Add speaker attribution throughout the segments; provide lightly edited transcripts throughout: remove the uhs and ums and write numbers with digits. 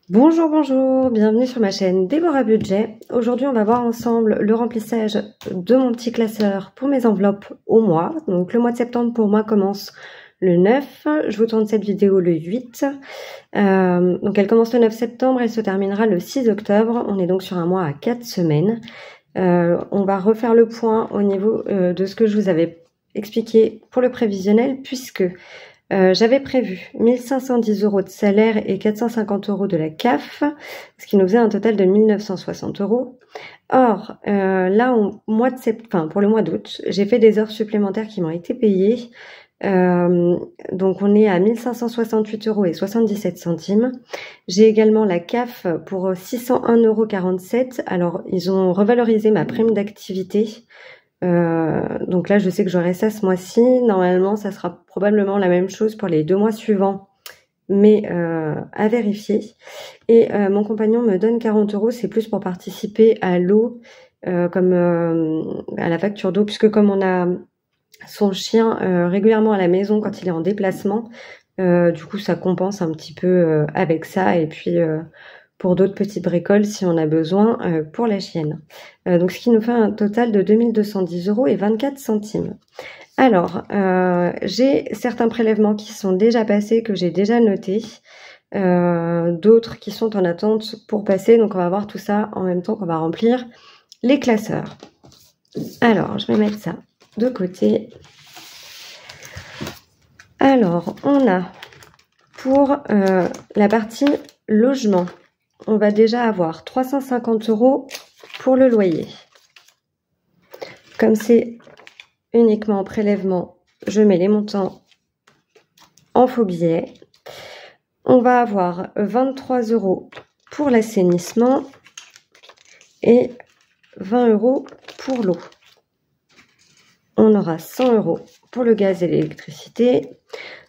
Speaker 1: Bonjour, bonjour, bienvenue sur ma chaîne Déborah Budget. Aujourd'hui, on va voir ensemble le remplissage de mon petit classeur pour mes enveloppes au mois. Donc, le mois de septembre pour moi commence le 9. Je vous tourne cette vidéo le 8. Donc, elle commence le 9 septembre, elle se terminera le 6 octobre. On est donc sur un mois à 4 semaines. On va refaire le point au niveau de ce que je vous avais expliqué pour le prévisionnel, puisque j'avais prévu 1510 € de salaire et 450 € de la CAF, ce qui nous faisait un total de 1960 €. Or, là, pour le mois d'août, j'ai fait des heures supplémentaires qui m'ont été payées. Donc, on est à 1568 € et 77 centimes. J'ai également la CAF pour 601,47 €. Alors, ils ont revalorisé ma prime d'activité. Donc là, je sais que j'aurai ça ce mois-ci. Normalement, ça sera probablement la même chose pour les 2 mois suivants, mais à vérifier. Et mon compagnon me donne 40 €. C'est plus pour participer à l'eau, comme à la facture d'eau, puisque comme on a son chien régulièrement à la maison quand il est en déplacement, du coup, ça compense un petit peu avec ça. Et puis pour d'autres petites bricoles si on a besoin pour la chienne. Donc ce qui nous fait un total de 2210 € et 24 centimes. Alors, j'ai certains prélèvements qui sont déjà passés, que j'ai déjà notés, d'autres qui sont en attente pour passer. Donc on va voir tout ça en même temps qu'on va remplir les classeurs. Alors, je vais mettre ça de côté. Alors, on a pour la partie logement, on va déjà avoir 350 € pour le loyer. Comme c'est uniquement en prélèvement, je mets les montants en faux billets. On va avoir 23 € pour l'assainissement et 20 € pour l'eau. On aura 100 € pour le gaz et l'électricité.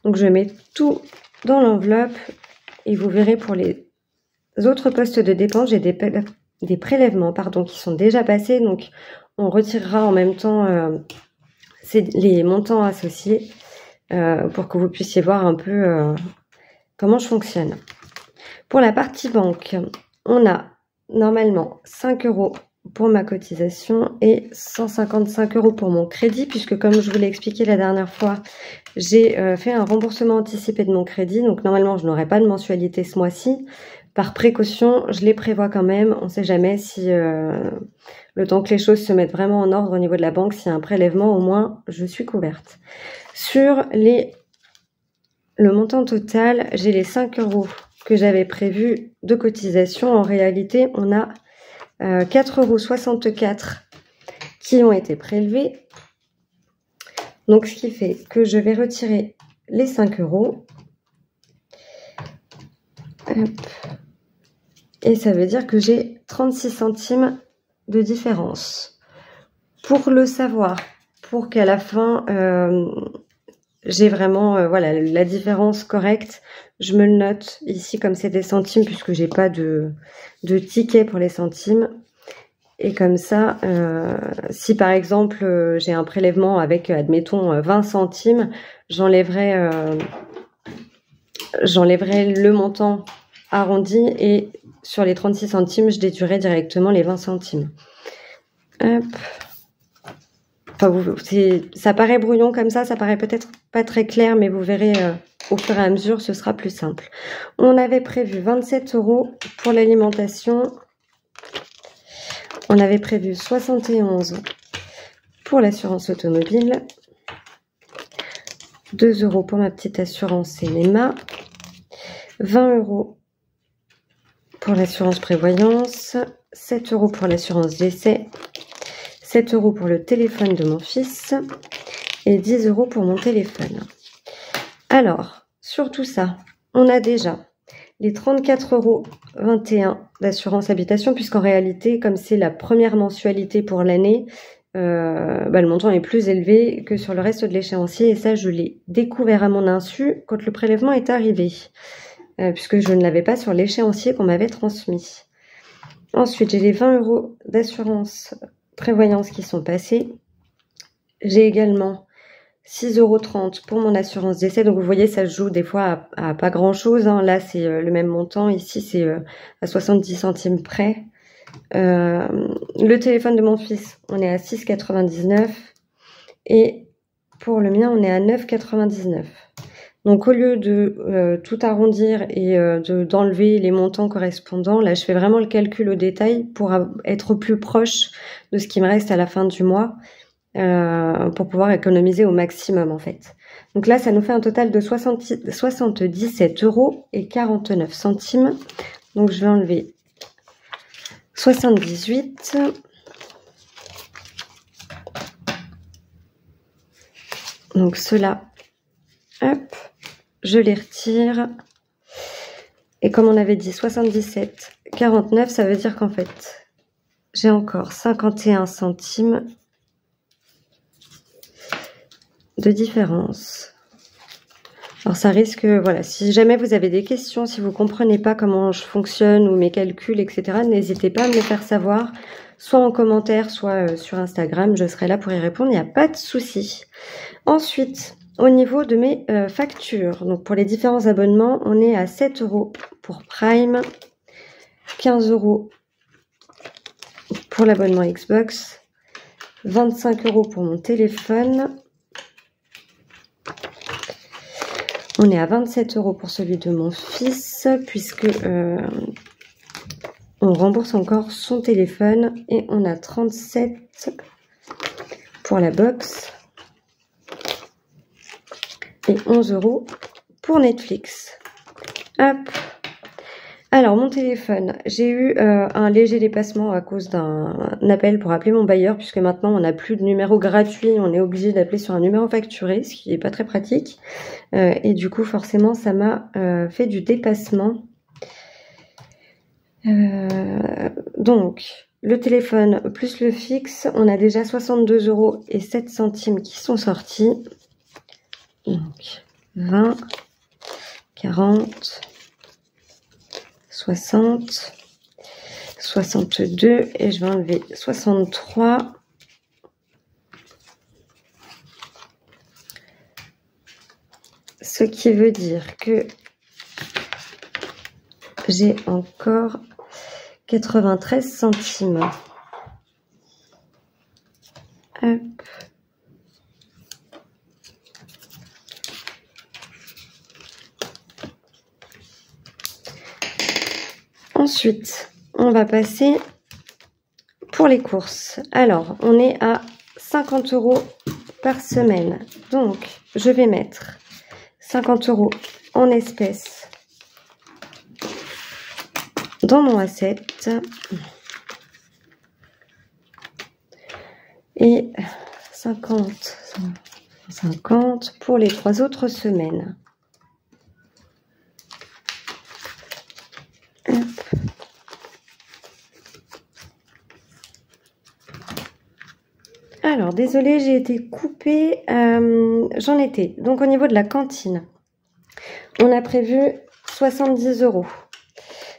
Speaker 1: Donc je mets tout dans l'enveloppe et vous verrez pour les autres postes de dépenses, j'ai des prélèvements qui sont déjà passés. Donc on retirera en même temps les montants associés pour que vous puissiez voir un peu comment je fonctionne. Pour la partie banque, on a normalement 5 € pour ma cotisation et 155 € pour mon crédit, puisque comme je vous l'ai expliqué la dernière fois, j'ai fait un remboursement anticipé de mon crédit. Donc normalement, je n'aurai pas de mensualité ce mois-ci. Par précaution, je les prévois quand même. On ne sait jamais si le temps que les choses se mettent vraiment en ordre au niveau de la banque, s'il y a un prélèvement, au moins, je suis couverte. Sur le montant total, j'ai les 5 € que j'avais prévu de cotisation. En réalité, on a 4,64 € qui ont été prélevés. Donc, ce qui fait que je vais retirer les 5 €. Hop. Et ça veut dire que j'ai 36 centimes de différence. Pour le savoir, pour qu'à la fin, j'ai vraiment la différence correcte, je me le note ici comme c'est des centimes, puisque j'ai pas de ticket pour les centimes. Et comme ça, si par exemple j'ai un prélèvement avec, admettons, 20 centimes, j'enlèverai le montant arrondi et sur les 36 centimes, je déduirai directement les 20 centimes. Hop. Enfin, ça paraît brouillon comme ça paraît peut-être pas très clair, mais vous verrez au fur et à mesure, ce sera plus simple. On avait prévu 27 € pour l'alimentation. On avait prévu 71 € pour l'assurance automobile. 2 € pour ma petite assurance CNEMA. 20 € pour l'assurance prévoyance. 7 € pour l'assurance décès. 7 € pour le téléphone de mon fils. Et 10 € pour mon téléphone. Alors, sur tout ça, on a déjà les 34,21 € d'assurance habitation, puisqu'en réalité, comme c'est la première mensualité pour l'année, le montant est plus élevé que sur le reste de l'échéancier. Et ça, je l'ai découvert à mon insu quand le prélèvement est arrivé, puisque je ne l'avais pas sur l'échéancier qu'on m'avait transmis. Ensuite, j'ai les 20 € d'assurance prévoyance qui sont passés. J'ai également 6,30 € pour mon assurance décès. Donc vous voyez, ça se joue des fois à pas grand chose, hein. Là c'est le même montant, ici c'est à 70 centimes près. Le téléphone de mon fils, on est à 6,99 € et pour le mien on est à 9,99 €. Donc au lieu de tout arrondir et d'enlever les montants correspondants, là je fais vraiment le calcul au détail pour être plus proche de ce qui me reste à la fin du mois. Pour pouvoir économiser au maximum en fait. Donc là, ça nous fait un total de 77,49 €. Donc je vais enlever 78. Donc ceux-là, hop, je les retire. Et comme on avait dit 77,49, ça veut dire qu'en fait, j'ai encore 51 centimes de différence. Alors ça risque, voilà, si jamais vous avez des questions, si vous comprenez pas comment je fonctionne ou mes calculs, etc., n'hésitez pas à me les faire savoir, soit en commentaire, soit sur Instagram, je serai là pour y répondre, il n'y a pas de souci. Ensuite, au niveau de mes factures, donc pour les différents abonnements, on est à 7 € pour Prime, 15 € pour l'abonnement Xbox, 25 € pour mon téléphone. On est à 27 € pour celui de mon fils, puisque on rembourse encore son téléphone. Et on a 37 pour la box. Et 11 € pour Netflix. Hop. Alors, mon téléphone, j'ai eu un léger dépassement à cause d'un appel pour appeler mon bailleur, puisque maintenant, on n'a plus de numéro gratuit, on est obligé d'appeler sur un numéro facturé, ce qui n'est pas très pratique. Et du coup, forcément, ça m'a fait du dépassement. Donc, le téléphone plus le fixe, on a déjà 62,07 € qui sont sortis. Donc, 20, 40... 60, 62 et je vais enlever 63. Ce qui veut dire que j'ai encore 93 centimes. Hop. Ensuite, on va passer pour les courses. Alors, on est à 50 € par semaine. Donc, je vais mettre 50 € en espèces dans mon assiette. Et 50 pour les 3 autres semaines. Alors, désolée, j'ai été coupée. J'en étais. Donc, au niveau de la cantine, on a prévu 70 €.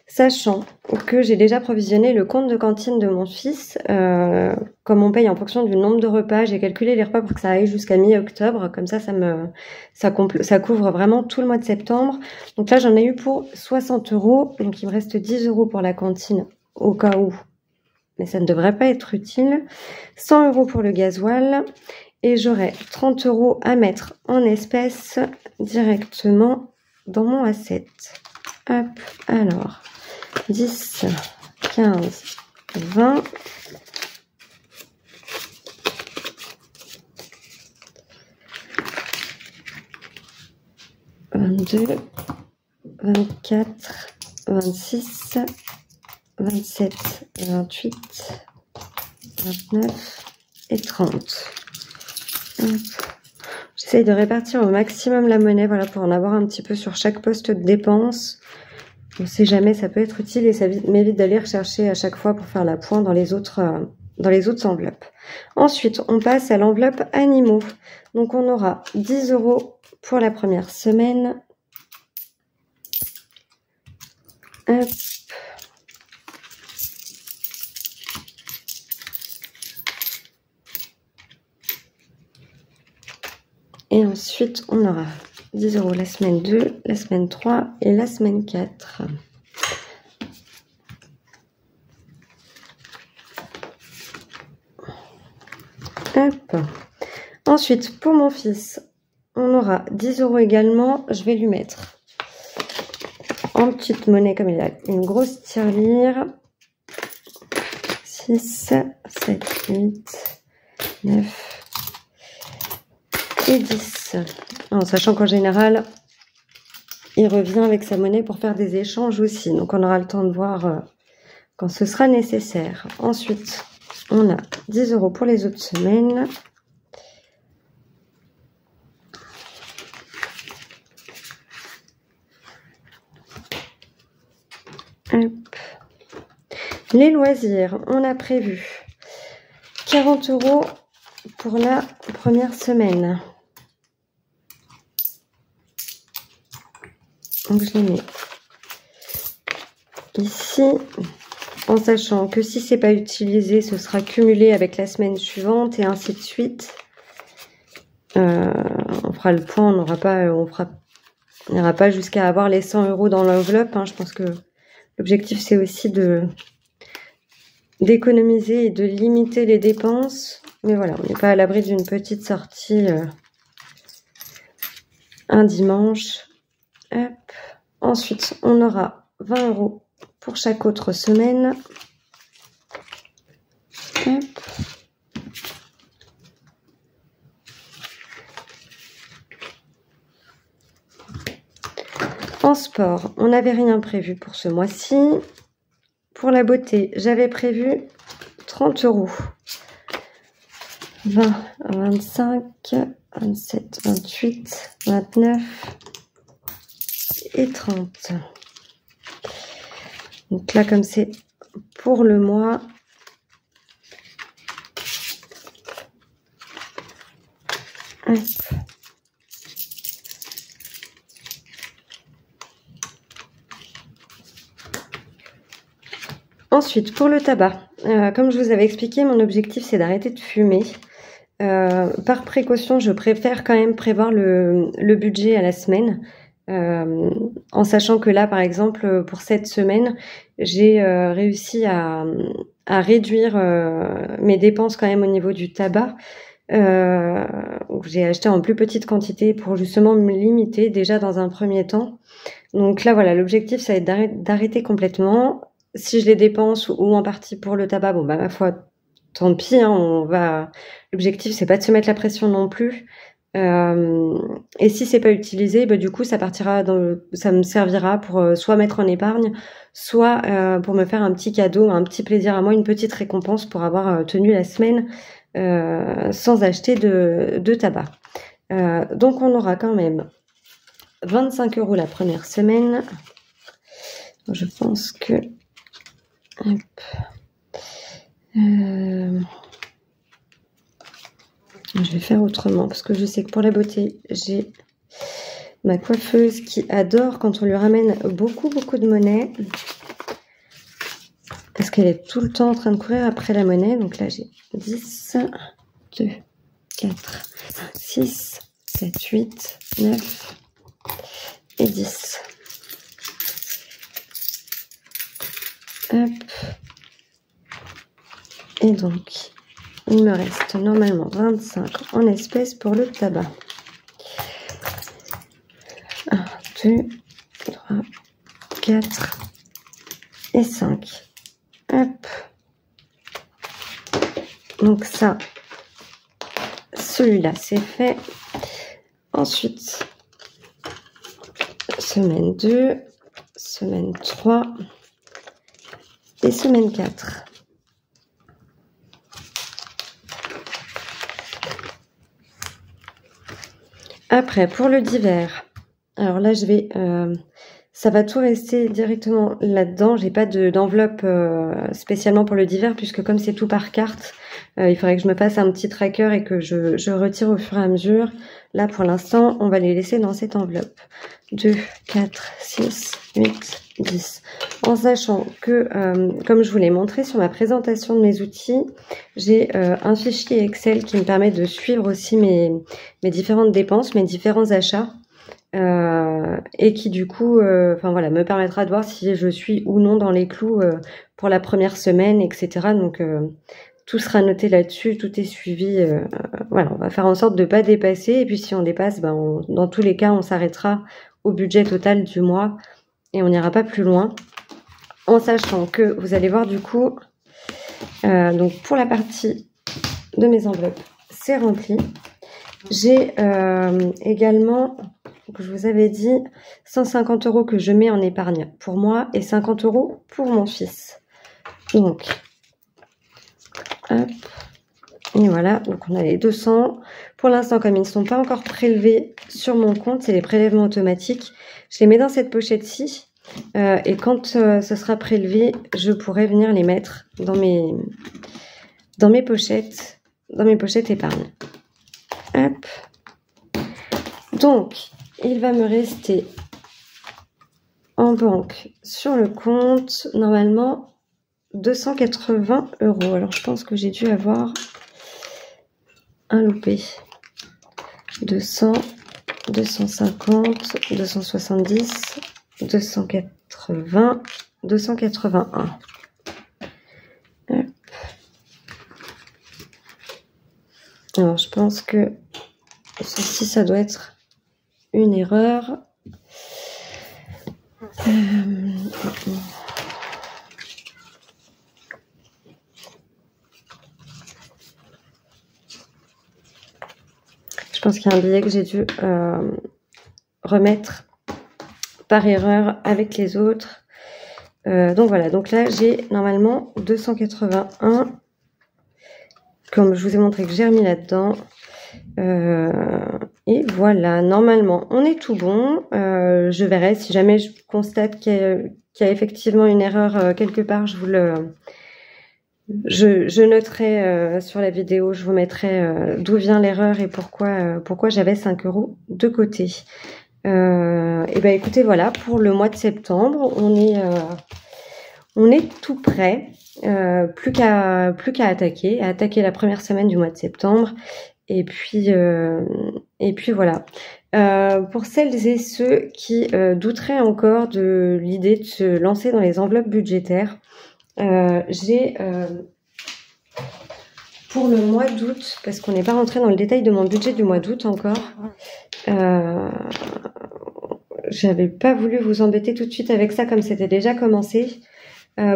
Speaker 1: Sachant que j'ai déjà provisionné le compte de cantine de mon fils. Comme on paye en fonction du nombre de repas, j'ai calculé les repas pour que ça aille jusqu'à mi-octobre. Comme ça, ça couvre vraiment tout le mois de septembre. Donc là, j'en ai eu pour 60 €. Donc, il me reste 10 € pour la cantine au cas où. Mais ça ne devrait pas être utile. 100 € pour le gasoil. Et j'aurai 30 € à mettre en espèces directement dans mon assiette. Hop, alors, 10, 15, 20. « 22, 24, 26, 27, 28, 29 et 30. J'essaye de répartir au maximum la monnaie, voilà, pour en avoir un petit peu sur chaque poste de dépense. On ne sait jamais, ça peut être utile et ça m'évite d'aller rechercher à chaque fois pour faire la pointe dans les autres enveloppes. Ensuite, on passe à l'enveloppe animaux. Donc, on aura 10 € pour la première semaine. Hop. Et ensuite, on aura 10 € la semaine 2, la semaine 3 et la semaine 4. Hop. Ensuite, pour mon fils, on aura 10 € également. Je vais lui mettre en petite monnaie, comme il a une grosse tirelire. 6, 7, 8, 9 et 10. En sachant qu'en général, il revient avec sa monnaie pour faire des échanges aussi. Donc, on aura le temps de voir quand ce sera nécessaire. Ensuite, on a 10 € pour les autres semaines. Hop. Les loisirs, on a prévu 40 € pour la première semaine. Donc je les mets ici, en sachant que si c'est pas utilisé, ce sera cumulé avec la semaine suivante et ainsi de suite. On fera le point, on n'ira pas jusqu'à avoir les 100 € dans l'enveloppe. Hein. Je pense que l'objectif c'est aussi d'économiser et de limiter les dépenses. Mais voilà, on n'est pas à l'abri d'une petite sortie un dimanche. Hop. Ensuite, on aura 20 € pour chaque autre semaine. Hop. En sport, on n'avait rien prévu pour ce mois-ci. Pour la beauté, j'avais prévu 30 €. 20, 25, 27, 28, 29 et 30. Donc là, comme c'est pour le mois, hop. Ensuite, pour le tabac, comme je vous avais expliqué, mon objectif c'est d'arrêter de fumer. Par précaution, je préfère quand même prévoir le budget à la semaine, en sachant que là, par exemple, pour cette semaine, j'ai réussi à réduire mes dépenses quand même au niveau du tabac. J'ai acheté en plus petite quantité pour justement me limiter déjà dans un premier temps. Donc là, voilà, l'objectif, ça va être d'arrêter complètement. Si je les dépense ou en partie pour le tabac, bon, bah, ma foi, tant pis, hein, l'objectif, c'est pas de se mettre la pression non plus. Et si c'est pas utilisé, bah, du coup, ça me servira pour soit mettre en épargne, soit pour me faire un petit cadeau, un petit plaisir à moi, une petite récompense pour avoir tenu la semaine sans acheter de tabac. Donc, on aura quand même 25 € la première semaine. Je pense que... Hop. Je vais faire autrement parce que je sais que pour la beauté, j'ai ma coiffeuse qui adore quand on lui ramène beaucoup de monnaie parce qu'elle est tout le temps en train de courir après la monnaie. Donc là, j'ai 10, 2, 4, 6, 7, 8, 9 et 10. Hop. Et donc, il me reste normalement 25 en espèces pour le tabac. 1, 2, 3, 4 et 5. Hop. Donc ça, celui-là, c'est fait. Ensuite, semaine 2, semaine 3 et semaine 4. Après, pour le divers, alors là, ça va tout rester directement là-dedans. J'ai pas d'enveloppe spécialement pour le divers, puisque comme c'est tout par carte, Il faudrait que je me fasse un petit tracker et que je retire au fur et à mesure. Là, pour l'instant, on va les laisser dans cette enveloppe. 2, 4, 6, 8, 10. En sachant que, comme je vous l'ai montré sur ma présentation de mes outils, j'ai un fichier Excel qui me permet de suivre aussi mes différentes dépenses, mes différents achats. Et qui du coup enfin voilà, me permettra de voir si je suis ou non dans les clous pour la première semaine, etc. Donc tout sera noté là-dessus, tout est suivi. Voilà, on va faire en sorte de pas dépasser, et puis si on dépasse, ben dans tous les cas on s'arrêtera au budget total du mois et on n'ira pas plus loin, en sachant que vous allez voir du coup donc pour la partie de mes enveloppes, c'est rempli. J'ai également, que je vous avais dit, 150 € que je mets en épargne pour moi et 50 € pour mon fils. Donc, hop, et voilà, donc on a les 200. Pour l'instant, comme ils ne sont pas encore prélevés sur mon compte, c'est les prélèvements automatiques, je les mets dans cette pochette-ci. Et quand ce sera prélevé, je pourrai venir les mettre dans mes pochettes épargne. Hop. Donc, il va me rester en banque sur le compte, normalement, 280 €. Alors, je pense que j'ai dû avoir un loupé. 200, 250, 270, 280, 281. Hop. Alors, je pense que ceci, ça doit être une erreur. Je pense qu'il y a un billet que j'ai dû remettre par erreur avec les autres. Donc voilà, donc là j'ai normalement 281, comme je vous ai montré que j'ai remis là-dedans. Et voilà, normalement on est tout bon. Je verrai si jamais je constate qu'il y a effectivement une erreur quelque part, je noterai sur la vidéo, je vous mettrai d'où vient l'erreur et pourquoi j'avais 5 € de côté. Et ben écoutez, voilà, pour le mois de septembre, on est tout prêt, plus qu'à attaquer la première semaine du mois de septembre. Et puis voilà. Pour celles et ceux qui douteraient encore de l'idée de se lancer dans les enveloppes budgétaires, j'ai pour le mois d'août, parce qu'on n'est pas rentré dans le détail de mon budget du mois d'août encore, j'avais pas voulu vous embêter tout de suite avec ça comme c'était déjà commencé.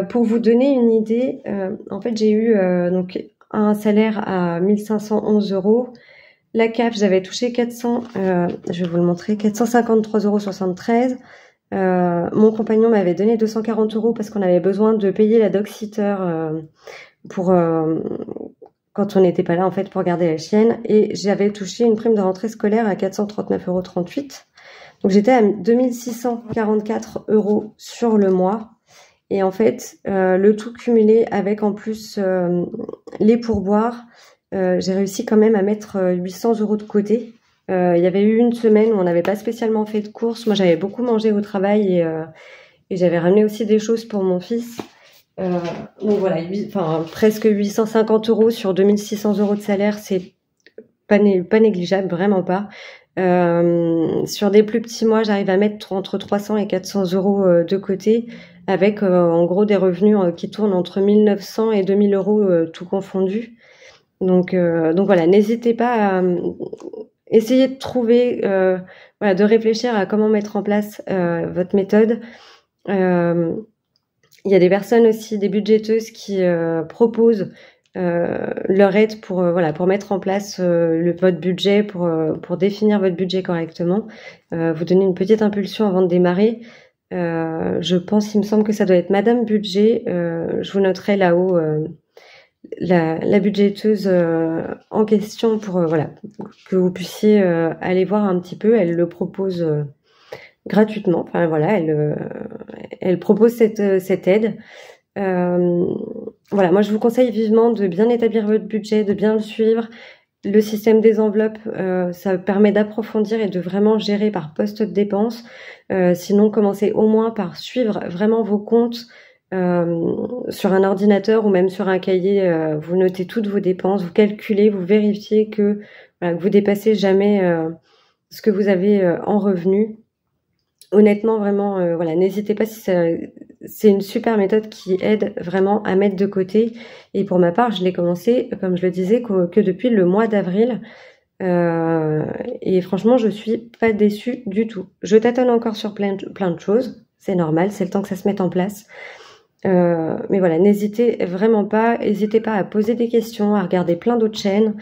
Speaker 1: Pour vous donner une idée, en fait j'ai eu donc un salaire à 1511 €. La CAF, j'avais touché 400, je vais vous le montrer, 453,73 €. Mon compagnon m'avait donné 240 € parce qu'on avait besoin de payer la dog-sitter pour quand on n'était pas là en fait pour garder la chienne, et j'avais touché une prime de rentrée scolaire à 439,38 €. Donc j'étais à 2644 € sur le mois. Et en fait, le tout cumulé avec en plus les pourboires, j'ai réussi quand même à mettre 800 € de côté. Il y avait eu une semaine où on n'avait pas spécialement fait de courses. Moi, j'avais beaucoup mangé au travail et j'avais ramené aussi des choses pour mon fils. Donc voilà, presque 850 € sur 2600 € de salaire, c'est pas négligeable, vraiment pas. Sur des plus petits mois, j'arrive à mettre entre 300 et 400 € de côté, avec en gros des revenus qui tournent entre 1900 et 2000 € tout confondu. Donc voilà, n'hésitez pas à essayer de trouver, voilà, de réfléchir à comment mettre en place votre méthode. Il y a des personnes aussi, des budgéteuses qui proposent leur aide pour pour mettre en place votre budget, pour définir votre budget correctement, vous donner une petite impulsion avant de démarrer. Je pense, il me semble que ça doit être Madame Budget. Je vous noterai là-haut la budgéteuse en question pour que vous puissiez aller voir un petit peu. Elle le propose gratuitement. Enfin voilà, elle propose cette aide. voilà, moi je vous conseille vivement de bien établir votre budget, de bien le suivre. Le système des enveloppes, ça permet d'approfondir et de vraiment gérer par poste de dépenses. Sinon, commencez au moins par suivre vraiment vos comptes sur un ordinateur ou même sur un cahier. Vous notez toutes vos dépenses, vous calculez, vous vérifiez que, voilà, que vous dépassez jamais ce que vous avez en revenus. Honnêtement, vraiment, voilà, n'hésitez pas, si c'est une super méthode qui aide vraiment à mettre de côté. Et pour ma part, je l'ai commencé, comme je le disais, que depuis le mois d'avril. Et franchement, je suis pas déçue du tout. Je tâtonne encore sur plein de choses. C'est normal, c'est le temps que ça se mette en place. Mais voilà, n'hésitez vraiment pas. N'hésitez pas à poser des questions, à regarder plein d'autres chaînes.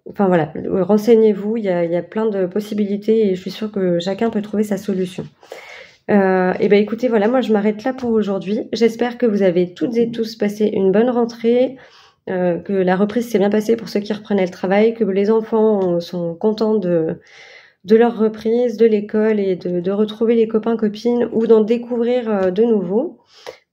Speaker 1: Enfin voilà, renseignez-vous, il y a plein de possibilités et je suis sûre que chacun peut trouver sa solution. Et ben écoutez, voilà, moi je m'arrête là pour aujourd'hui. J'espère que vous avez toutes et tous passé une bonne rentrée, que la reprise s'est bien passée pour ceux qui reprenaient le travail, que les enfants sont contents de leur reprise, de l'école et de retrouver les copains, copines ou d'en découvrir de nouveaux.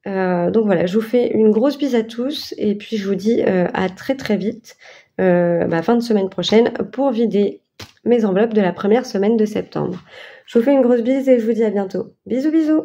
Speaker 1: Donc voilà, je vous fais une grosse bise à tous et puis je vous dis à très très vite, fin de semaine prochaine, pour vider mes enveloppes de la première semaine de septembre. Je vous fais une grosse bise et je vous dis à bientôt. Bisous bisous.